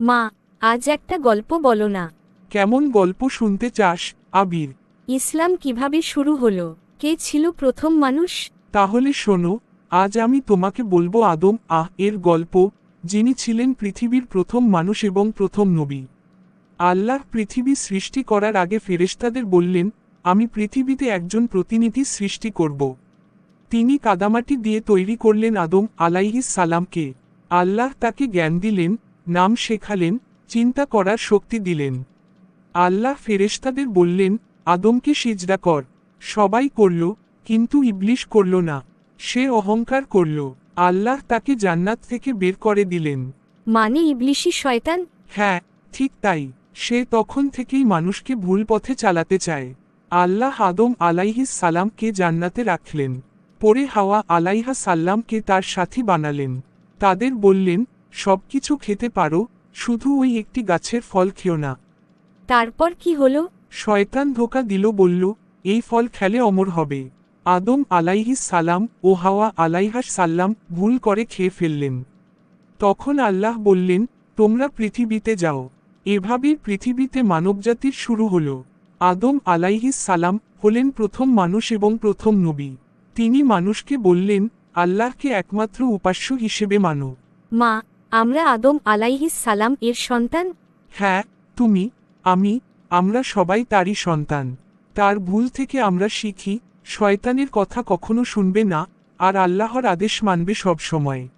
মা, আজ একটা গল্প বলো না। কেমন গল্প শুনতে চাস, আবির? ইসলাম কিভাবে শুরু হলো? কে ছিল প্রথম মানুষ? তাহলে শোনো, আজ আমি তোমাকে বলবো আদম এর গল্প, যিনি ছিলেন পৃথিবীর প্রথম মানুষ এবং প্রথম নবী। আল্লাহ পৃথিবী সৃষ্টি করার আগে ফেরেশতাদের বললেন, আমি পৃথিবীতে একজন প্রতিনিধি সৃষ্টি করব। তিনি কাদামাটি দিয়ে তৈরি করলেন আদম আলাইহিস সালামকে। আল্লাহ তাকে জ্ঞান দিলেন, নাম শেখালেন, চিন্তা করার শক্তি দিলেন। আল্লাহ ফেরেশতাদের বললেন, আদমকে সিজদা কর। সবাই করল, কিন্তু ইবলিশ করল না। সে অহংকার করল। আল্লাহ তাকে জান্নাত থেকে বের করে দিলেন। মানে ইবলিশি শয়তান? হ্যাঁ, ঠিক তাই। সে তখন থেকেই মানুষকে ভুল পথে চালাতে চায়। আল্লাহ আদম আলাইহিস সালামকে জান্নাতে রাখলেন। পরে হাওয়া আলাইহা সাল্লামকে তার সাথী বানালেন। তাদের বললেন, সবকিছু খেতে পারো, শুধু ওই একটি গাছের ফল খেও না। তারপর কি হলো? শয়তান ধোঁকা দিল, বলল, এই ফল খেলে অমর হবে। আদম আলাইহিস সালাম ও হাওয়া আলাইহাস সাল্লাম ভুল করে খেয়ে ফেললেন। তখন আল্লাহ বললেন, তোমরা পৃথিবীতে যাও। এভাবেই পৃথিবীতে মানবজাতির শুরু হলো। আদম আলাইহিস সালাম হলেন প্রথম মানুষ এবং প্রথম নবী। তিনি মানুষকে বললেন, আল্লাহকে একমাত্র উপাস্য হিসেবে মানো। মা, আমরা আদম আলাইহিস সালাম এর সন্তান? হ্যাঁ, তুমি, আমি, আমরা সবাই তারই সন্তান। তার ভুল থেকে আমরা শিখি, শয়তানের কথা কখনো শুনবে না, আর আল্লাহর আদেশ মানবে সব সময়।